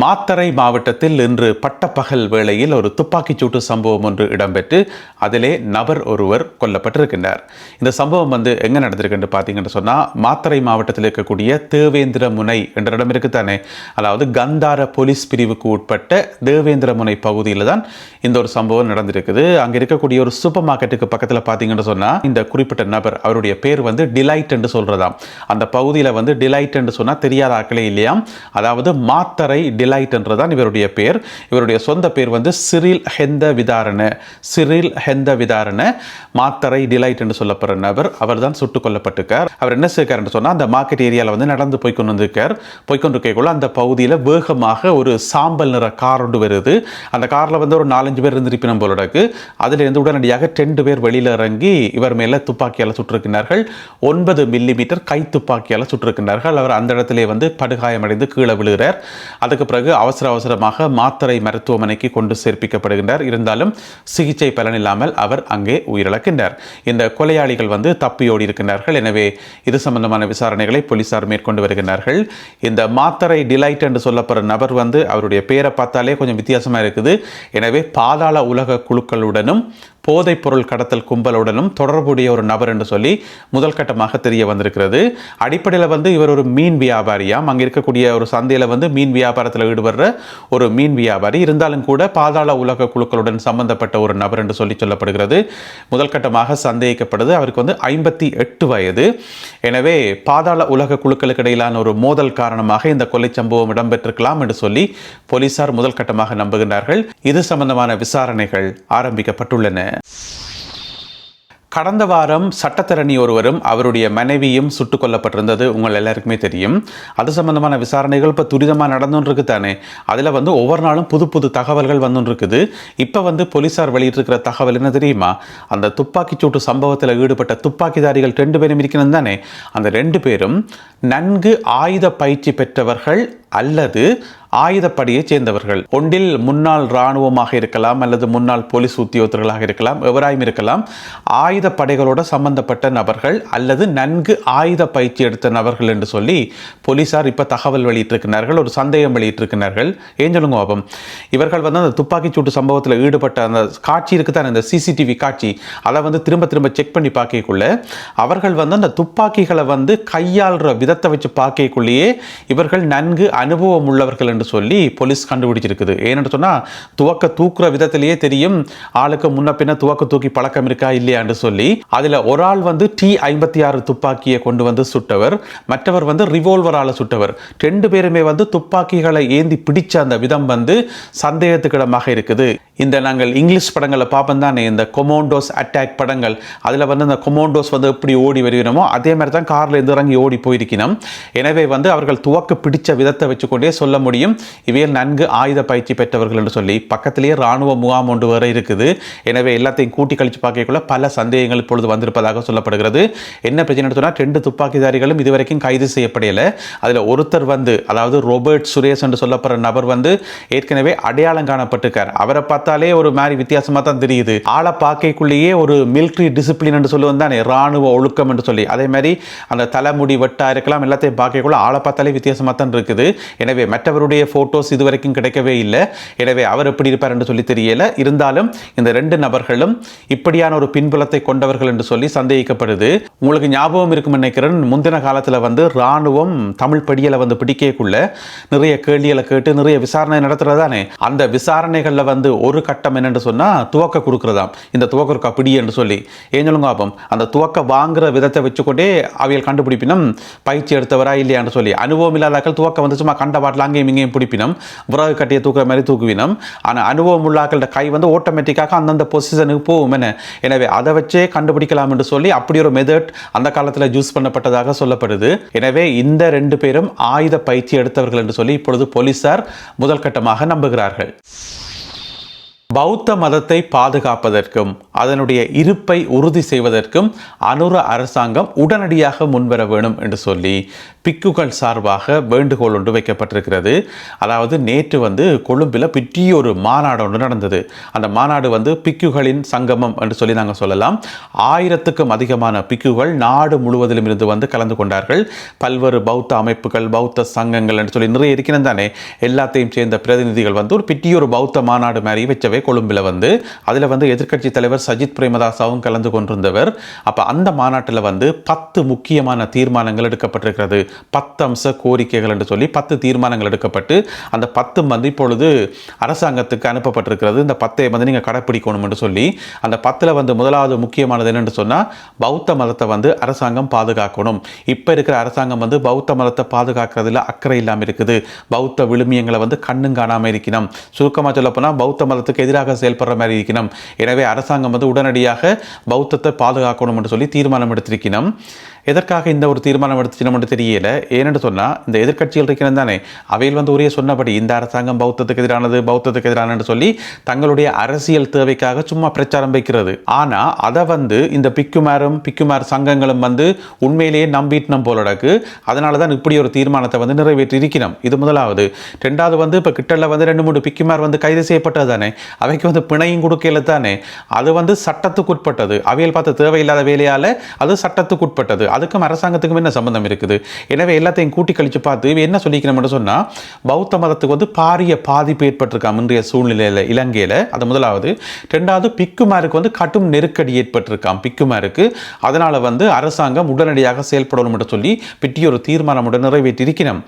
மாத்தறை மாவட்டத்தில் இன்று பட்டப்பகல் வேளையில் ஒரு துப்பாக்கிச்சூட்டு சம்பவம் ஒன்று இடம்பெற்று அதிலே நபர் ஒருவர் கொல்லப்பட்டிருக்கின்றார். இந்த சம்பவம் எங்க நடந்திருக்கு பார்த்தீங்கன்னு சொன்னால், மாத்தறை மாவட்டத்தில் இருக்கக்கூடிய தேவேந்திர முனை என்ற இடம் இருக்குத்தானே, அதாவது கந்தார போலீஸ் பிரிவுக்கு உட்பட்ட தேவேந்திர முனை பகுதியில் தான் இந்த ஒரு சம்பவம் நடந்திருக்குது. அங்கே இருக்கக்கூடிய ஒரு சூப்பர் மார்க்கெட்டுக்கு பக்கத்தில் பார்த்தீங்கன்னு சொன்னால், இந்த குறிப்பிட்ட நபர் அவருடைய பேர் டிலைட் என்று சொல்றதாம். அந்த பகுதியில் டிலைட் என்று சொன்னால் தெரியாத ஆக்களே இல்லையாம். அதாவது மாத்தறை டிலைட் என்றதான் இவருடைய பேர். இவருடைய சொந்த பேர் சிரில் ஹெந்த விதாரண மாத்தறை டிலைட் என்று சொல்லப்படுற நபர். அவர் தான் சுட்டுக் கொல்லப்பட்டிருக்கார். அவர் என்ன செய்யறார் சொன்னா, அந்த மார்க்கெட் ஏரியாவில் நடந்து போய்கொண்டிருக்கக்குள்ள அந்த பகுதியில் வேகமாக ஒரு சாம்பல் நிற கார் ஒன்று வருது. அந்த காரில் ஒரு 4-5 பேர் இருந்திருப்பினும் போல இருக்கு. அதில் இருந்து உடனடியாக 2 பேர் வெளியில் இறங்கி இவர் மேல துப்பாக்கியால் சுட்டிருக்கிறார்கள். 9 மில்லிமீட்டர் கை துப்பாக்கியால் சுட்டிருக்கிறார்கள். அவர் அந்த இடத்திலே படுகாயமடைந்து கீழே விழுகிறார். அதுக்கு பிறகு அவசரமாக மாத்தறை மருத்துவமனைக்கு கொண்டு சேர்ப்பிக்கப்படுகின்றார். இருந்தாலும் சிகிச்சை பலனில்லாமல் அவர் அங்கே உயிரிழக்கின்றார். இந்த கொலையாளிகள் தப்பியோடி இருக்கின்றார்கள். எனவே இது சம்பந்தமான விசாரணைகளை போலீசார் மேற்கொண்டு வருகின்றார்கள். இந்த மாத்தறை டிலைட் என்று சொல்லப்படுற நபர் அவருடைய பேரை பார்த்தாலே கொஞ்சம் வித்தியாசமா இருக்குது. எனவே பாதாள உலக குழுக்களுடனும் போதைப் பொருள் கடத்தல் கும்பலுடனும் தொடர்புடைய ஒரு நபர் என்று சொல்லி முதல் கட்டமாக தெரிய வந்திருக்கிறது. அடிப்படையில் இவர் ஒரு மீன் வியாபாரியாம். அங்கே இருக்கக்கூடிய ஒரு சந்தையில் மீன் வியாபாரத்தில் ஈடுபடுற ஒரு மீன் வியாபாரி. இருந்தாலும் கூட பாதாள உலக குழுக்களுடன் சம்பந்தப்பட்ட ஒரு நபர் என்று சொல்லப்படுகிறது. முதல் கட்டமாக சந்தேகிக்கப்படுது. அவருக்கு 58 வயது. எனவே பாதாள உலக குழுக்களுக்கு இடையிலான ஒரு மோதல் காரணமாக இந்த கொலை சம்பவம் இடம்பெற்றிருக்கலாம் என்று சொல்லி போலீசார் முதல் கட்டமாக நம்புகின்றார்கள். இது சம்பந்தமான விசாரணைகள் ஆரம்பிக்கப்பட்டுள்ளன. கடந்த வாரம் சட்டத்தரணி ஒருவரும் அவருடைய மனைவியும் சுட்டுக் கொல்லப்பட்டிருந்தது உங்கள் எல்லாருக்குமே தெரியும். அது சம்பந்தமான விசாரணைகள் இப்போ துரிதமாக நடந்துருக்கு தானே. அதில் ஒவ்வொரு நாளும் புது தகவல்கள் வந்துருக்குது. இப்போ போலீசார் வெளியிட்டிருக்கிற தகவல் என்ன தெரியுமா? அந்த துப்பாக்கிச்சூட்டு சம்பவத்தில் ஈடுபட்ட துப்பாக்கிதாரிகள் 2 பேரும் இருக்கணும் தானே. அந்த 2 பேரும் நன்கு ஆயுத பயிற்சி பெற்றவர்கள் அல்லது ஆயுதப்படையை சேர்ந்தவர்கள். ஒன்றில் முன்னாள் இராணுவமாக இருக்கலாம் அல்லது முன்னாள் போலீஸ் உத்தியோகத்தர்களாக இருக்கலாம், எவராயும் இருக்கலாம். ஆயுத படைகளோட சம்பந்தப்பட்ட நபர்கள் அல்லது நன்கு ஆயுத பயிற்சி எடுத்த நபர்கள் என்று சொல்லி போலீசார் இப்ப தகவல் வெளியிட்டிருக்கிறார்கள். ஒரு சந்தேகம் வெளியிட்டிருக்கிறார்கள். ஏன் சொல்லுங்க பாபம், இவர்கள் அந்த துப்பாக்கிச்சூட்டு சம்பவத்தில் ஈடுபட்ட அந்த காட்சி இருக்குதான், இந்த சிசிடிவி காட்சி, அதை திரும்ப செக் பண்ணி பார்க்கக்குள்ள அவர்கள் அந்த துப்பாக்கிகளை கையாளுற விதத்தை வச்சு பார்க்கக்குள்ளேயே இவர்கள் நன்கு அனுபவம் உள்ளவர்கள் என்று சொல்லி போலீஸ் கண்டுபிடிச்சிருக்குது. ஏன்னு சொன்னா, துவக்க தூக்குற விதத்திலேயே தெரியும் ஆளுக்கு முன்ன பின்ன துவக்க தூக்கி பழக்கம் இருக்கா இல்லையா என்று சொல்லி. அதுல ஒரு ஆள் T56 துப்பாக்கியை கொண்டு சுட்டவர், மற்றவர் ரிவால்வரால சுட்டவர். 2 பேருமே துப்பாக்கிகளை ஏந்தி பிடிச்ச அந்த விதம் சந்தேகத்துக்கிடமாக இருக்குது. இந்த நாங்கள் இங்கிலீஷ் படங்களை பார்ப்போம் தானே, இந்த கொமோண்டோஸ் அட்டாக் படங்கள், அதில் இந்த கொமோண்டோஸ் எப்படி ஓடி வருகிறோமோ அதே மாதிரி தான் காரில் இருந்து இறங்கி ஓடி போயிருக்கணும். எனவே அவர்கள் துவக்க பிடிச்ச விதத்தை வச்சுக்கொண்டே சொல்ல முடியும் இவையில் நன்கு ஆயுத பயிற்சி பெற்றவர்கள் என்று சொல்லி. பக்கத்திலேயே ராணுவ முகாம் ஒன்று வர இருக்குது. எனவே எல்லாத்தையும் கூட்டி கழிச்சு பார்க்கக்குள்ள பல சந்தேகங்கள் இப்பொழுது வந்திருப்பதாக சொல்லப்படுகிறது. என்ன பிரச்சனை சொன்னால், 2 துப்பாக்கிதாரிகளும் இதுவரைக்கும் கைது செய்யப்படையலை. அதில் ஒருத்தர் அதாவது ரோபர்ட் சுரேஷ் என்று சொல்லப்படுற நபர் ஏற்கனவே அடையாளம் காணப்பட்டிருக்கார். அவரை பார்த்தாலே ஒரு மாதிரி வித்தியாசமா தான் தெரியுது. ஆளை பார்க்கக்குள்ளேயே ஒரு மிலிட்டரி டிசிப்ளின் என்று சொல்லுவது தானே, ராணுவ ஒழுக்கம் என்று சொல்லி. அதே மாதிரி அந்த தலைமுடி வெட்டா இருக்கலாம், எல்லாத்தையும் பார்க்கக்குள்ள ஆளை பார்த்தாலே வித்தியாசமா தான் இருக்குது. எனவே மற்றவருடைய போட்டோஸ் இதுவரைக்கும் கிடைக்கவே இல்லை. எனவே அவர் எப்படி இருப்பார் என்று சொல்லி தெரியல. இருந்தாலும் இந்த 2 நபர்களும் இப்படியான ஒரு பின்புலத்தை கொண்டவர்கள் என்று சொல்லி சந்தேகிக்கப்படுது. உங்களுக்கு ஞாபகம் இருக்கும் நினைக்கிறேன், முந்தின காலத்தில் ராணுவம் தமிழ் படியலை பிடிக்கக்குள்ள நிறைய கேள்விகளை கேட்டு நிறைய விசாரணை நடத்துறதானே. அந்த விசாரணைகளில் ஒரு கட்டம் என்னென்று சொன்னா, துவக்க கொடுக்கிறதாம். இந்த துவக்க பிடி என்று சொல்லி. ஏன் சொல்லுங்க பாப்போம், அந்த துவக்க வாங்குற விதத்தை வச்சுக்கொண்டே அவையில் கண்டுபிடிப்பினும் பயிற்சி எடுத்தவரா இல்லையான்னு சொல்லி. அனுபவம் இல்லாதாக்கள் துவக்க சும்மா கண்ட பாட்டில் அங்கேயும் இங்கேயும் பிடிப்பினம், விறகு கட்டியை தூக்குற மாதிரி தூக்குவினம். ஆனால் அனுபவம் உள்ளாக்களோட கை ஆட்டோமேட்டிக்காக அந்தந்த பொசிஷனுக்கு போகும். எனவே அதை வச்சே கண்டுபிடிக்கலாம் என்று சொல்லி அப்படி ஒரு மெத்தட் அந்த காலத்தில் யூஸ் பண்ணப்பட்டதாக சொல்லப்படுது. எனவே இந்த 2 பேரும் ஆயுத பயிற்சி எடுத்தவர்கள் என்று சொல்லி இப்பொழுது போலீசார் முதல் கட்டமாக நம்புகிறார்கள். பௌத்த மதத்தை பாதுகாப்பதற்கும் அதனுடைய இருப்பை உறுதி செய்வதற்கும் அனுர அரசாங்கம் உடனடியாக முன்வர வேணும் என்று சொல்லி பிக்குகள் சார்பாக வேண்டுகோள் ஒன்று வைக்கப்பட்டிருக்கிறது. அதாவது நேற்று கொழும்பில் பெரிய ஒரு மாநாடு ஒன்று நடந்தது. அந்த மாநாடு பிக்குகளின் சங்கமம் என்று சொல்லி நாங்கள் சொல்லலாம். 1000க்கும் அதிகமான பிக்குகள் நாடு முழுவதிலும் இருந்து கலந்து கொண்டார்கள். பல்வேறு பௌத்த அமைப்புகள், பௌத்த சங்கங்கள் என்று சொல்லி நிறைய இருக்கிறது தானே, எல்லாத்தையும் சேர்ந்த பிரதிநிதிகள் ஒரு பெரிய ஒரு பௌத்த மாநாடு மாதிரி வச்சவே கொழும்பில் அதில் எதிர்க்கட்சி தலைவர் சஜித் பிரேமதாசவும் கலந்து கொண்டிருந்தவர். அப்போ அந்த மாநாட்டில் 10 முக்கியமான தீர்மானங்கள் எடுக்கப்பட்டிருக்கிறது. 10 அம்ச கோரிக்கைகள் என்று சொல்லி 10 தீர்மானங்கள் எடுக்கப்பட்டு அந்த 10 இப்பொழுது அரசாங்கத்துக்கு அனுப்பப்பட்டிருக்கிறது. இந்த 10 நீங்கள் கடைப்பிடிக்கணும் என்று சொல்லி அந்த 10ல் முதலாவது முக்கியமானது என்னென்று சொன்னால் பௌத்த மதத்தை அரசாங்கம் பாதுகாக்கணும். இப்போ இருக்கிற அரசாங்கம் பௌத்த மதத்தை பாதுகாக்கிறதுல அக்கறை இல்லாமல் இருக்குது. பௌத்த விழுமியங்களை கண்ணும் காணாமல் இருக்கணும். சுருக்கமாக சொல்ல போனால் பௌத்த மதத்துக்கு எதிராக செயல்படுற மாதிரி இருக்கணும். எனவே அரசாங்கம் உடனடியாக பௌத்தத்தை பாதுகாக்கணும் என்று சொல்லி தீர்மானம் எடுத்திருக்கணும். எதற்காக இந்த ஒரு தீர்மானம் எடுத்துச்சு தெரியல. ஏன்னு சொன்னால் இந்த எதிர்க்கட்சிகள் இருக்கிறது தானே, அவையில் ஒரே சொன்னபடி இந்த அரசாங்கம் பௌத்தத்துக்கு எதிரானது, பௌத்தத்துக்கு எதிரானு சொல்லி தங்களுடைய அரசியல் தேவைக்காக சும்மா பிரச்சாரம் வைக்கிறது. ஆனால் அதை இந்த பிக்குமார் சங்கங்களும் உண்மையிலேயே நம்பிட்டு போல நடக்கு. அதனால தான் இப்படி ஒரு தீர்மானத்தை நிறைவேற்றி இருக்கணும். இது முதலாவது. ரெண்டாவது இப்போ கிட்டல 2-3 பிக்குமார் கைது செய்யப்பட்டது தானே, அவைக்கு பிணையும் கொடுக்கல தானே, அது சட்டத்துக்குட்பட்டது. அவையில் பார்த்த தேவையில்லாத வேலையால் அது சட்டத்துக்குட்பட்டது. அதுக்கும் அரசாங்கத்துக்கும் என்ன சம்பந்தம் இருக்குது? எனவே எல்லாத்தையும் கூட்டி கழிச்சு பார்த்து என்ன சொல்லிக்கணும்னு சொன்னால் பௌத்த மதத்துக்கு பாரிய பாதிப்பு ஏற்பட்டிருக்காம் இன்றைய சூழ்நிலையில் இலங்கையில். அது முதலாவது. ரெண்டாவது பிக்குமாருக்கு கடும் நெருக்கடி ஏற்பட்டிருக்காம் பிக்குமாருக்கு. அதனால் அரசாங்கம் உடனடியாக செயல்படணும் என்று சொல்லி பெரிய ஒரு தீர்மானம் நிறைவேற்றி இருக்கணும்.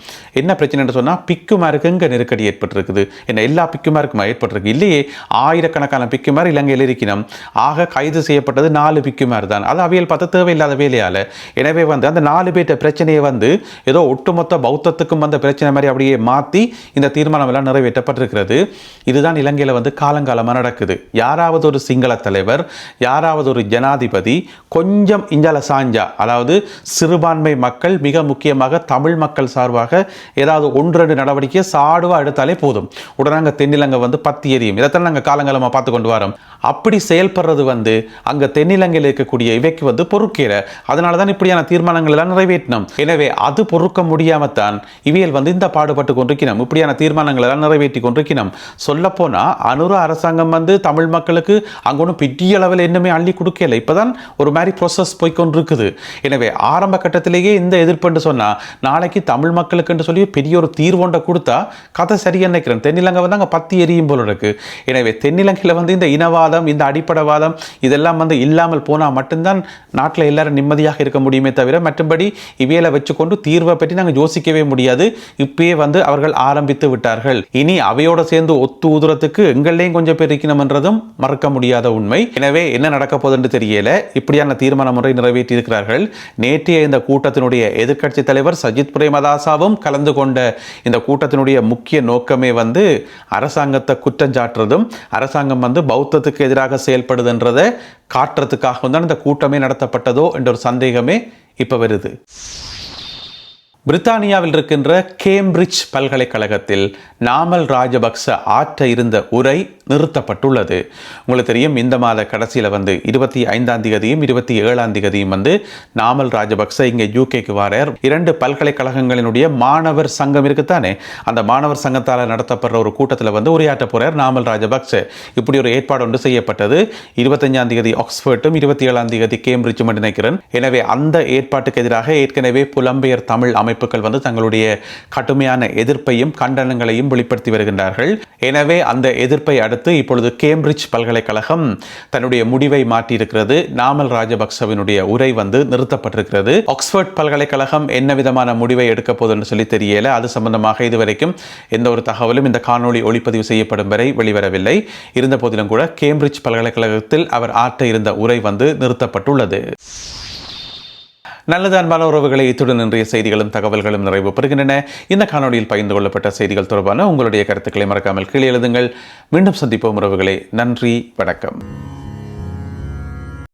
என்ன பிரச்சனை சொன்னால் பிக்குமாருக்கு எங்கே நெருக்கடி ஏற்பட்டிருக்குது? என்ன எல்லா பிக்குமாருக்கும் ஏற்பட்டிருக்கு இல்லையே. ஆயிரக்கணக்கான பிக்குமார் இலங்கையில் இருக்கணும். ஆக கைது செய்யப்பட்டது 4 பிக்குமார் தான். அது அவையில் பார்த்து தேவையில்லாத வேலையால். எனவே அந்த 4 பேர்ட்ட பிரச்சனையை ஏதோ ஒட்டுமொத்த பௌத்தத்துக்கும் பிரச்சனை மாதிரி அப்படியே மாற்றி இந்த தீர்மானம் எல்லாம் நிறைவேற்றப்பட்டிருக்கிறது. இதுதான் இலங்கையில் காலங்காலமாக நடக்குது. யாராவது ஒரு சிங்கள தலைவர், யாராவது ஒரு ஜனாதிபதி கொஞ்சம் இஞ்சால சாஞ்சா, அதாவது சிறுபான்மை மக்கள், மிக முக்கியமாக தமிழ் மக்கள் சார்பாக ஏதாவது 1-2 நடவடிக்கையை சாடுவா எடுத்தாலே போதும், உடனே தென்னிலங்கை பத்தி எரியும். இதைத்தான் நாங்கள் காலங்காலமாக பார்த்து கொண்டு வரோம். அப்படி செயல்படுறது அங்கே தென்னிலங்கையில் இருக்கக்கூடிய இவைக்கு பொறுக்கேற. அதனால தான் இப்படியான தீர்மானங்கள் எல்லாம் நிறைவேற்றணும். எனவே அது பொறுக்க முடியாமத்தான் இவியல் இந்த பாடுபட்டு கொண்டிருக்கணும். இப்படியான தீர்மானங்கள் எல்லாம் நிறைவேற்றி கொண்டிருக்கணும். சொல்ல போனா அனுர அரசாங்கம் தமிழ் மக்களுக்கு அங்க ஒன்றும் பெரிய அளவில் என்னமே அள்ளி கொடுக்கல. இப்பதான் ஒரு மாதிரி ப்ரோசஸ் போய்கொண்டிருக்குது. எனவே ஆரம்ப கட்டத்திலேயே இந்த எதிர்ப்பு சொன்னா நாளைக்கு தமிழ் மக்களுக்கு சொல்லி பெரிய ஒரு தீர்வோண்டை கொடுத்தா கதை சரியா நினைக்கிறேன். தென்னிலங்கை அங்கே பத்தி எரியும் போல இருக்கு. எனவே தென்னிலங்கையில் இந்த இனவாதம், இந்த அடிப்படைவாதம் இதெல்லாம் இல்லாமல் போனால் மட்டும்தான் நாட்டில் எல்லாரும் நிம்மதியாக இருக்க முடியுமே தவிர மற்றபடி இவையில வச்சுக்கொண்டு தீர்வை பற்றி நாங்கள் யோசிக்கவே முடியாது. இப்பயே அவர்கள் ஆரம்பித்து விட்டார்கள். இனி அவையோட சேர்ந்து ஒத்து ஊதுறதுக்கு எங்களையும் கொஞ்சம் பேர் இருக்கணும்ன்றதும் மறக்க முடியாத உண்மை. எனவே என்ன நடக்க போகுதுன்னு தெரியல. இப்படியான தீர்மான முறை நிறைவேற்றி இருக்கிறார்கள். நேற்றைய இந்த கூட்டத்தினுடைய எதிர்க்கட்சி தலைவர் சஜித் பிரேமதாசாவும் கலந்து கொண்ட இந்த கூட்டத்தினுடைய முக்கிய நோக்கமே அரசாங்கத்தை குற்றஞ்சாட்டுறதும், அரசாங்கம் பௌத்தத்துக்கு எதிராக செயல்படுதுன்றதை காட்டுறதுக்காக தான் இந்த கூட்டமே நடத்தப்பட்டதோ என்ற ஒரு சந்தேகமே இப்ப வருது. பிரித்தானியாவில் இருக்கின்ற கேம்பிரிட்ஜ் பல்கலைக்கழகத்தில் நாமல் ராஜபக்ச ஆற்ற இருந்த உரை நிறுத்தப்பட்டுள்ளது. உங்களுக்கு தெரியும், இந்த மாத கடைசியில் 25ஆம் தேதியும் 27ஆம் தேதியும் நாமல் ராஜபக்ச இங்கே யூகேக்கு வாரார். 2 பல்கலைக்கழகங்களினுடைய மாணவர் சங்கம் இருக்குத்தானே, அந்த மாணவர் சங்கத்தால் நடத்தப்படுற ஒரு கூட்டத்தில் உரையாற்ற போறார் நாமல் ராஜபக்ச. இப்படி ஒரு ஏற்பாடு ஒன்று செய்யப்பட்டது. 25ஆம் தேதி ஆக்ஸ்போர்டும் 27ஆம் தேதி கேம்பிரிட்ஜும் நினைக்கிறேன். எனவே அந்த ஏற்பாட்டுக்கு எதிராக ஏற்கனவே புலம்பெயர் தமிழ் அமைப்புகள் தங்களுடைய கடுமையான எதிர்ப்பையும் கண்டனங்களையும் வெளிப்படுத்தி வருகின்றார்கள். எனவே அந்த எதிர்ப்பை அடுத்து இப்பொழுது கேம்பிரிட்ஜ் பல்கலைக்கழகம் தன்னுடைய முடிவை மாற்றியிருக்கிறது. நாமல் ராஜபக்சவினுடைய உரை நிறுத்தப்பட்டிருக்கிறது. ஆக்ஸ்போர்ட் பல்கலைக்கழகம் என்ன விதமான முடிவை எடுக்க போதுன்னு சொல்லி தெரியல. அது சம்பந்தமாக இதுவரைக்கும் எந்த ஒரு தகவலும் இந்த காணொளி ஒளிப்பதிவு செய்யப்படும் வரை வெளிவரவில்லை. இருந்த போதிலும் கூட கேம்பிரிட்ஜ் பல்கலைக்கழகத்தில் அவர் ஆற்ற இருந்த உரை நிறுத்தப்பட்டுள்ளது. நல்லது அன்பான உறவுகளை, இத்துடன் இன்றைய செய்திகளும் தகவல்களும் நிறைவு பெறுகின்றன. இந்த காணொலியில் பகிர்ந்து கொள்ளப்பட்ட செய்திகள் தொடர்பான உங்களுடைய கருத்துக்களை மறக்காமல் கீழே எழுதுங்கள். மீண்டும் சந்திப்போம் உறவுகளே. நன்றி, வணக்கம்.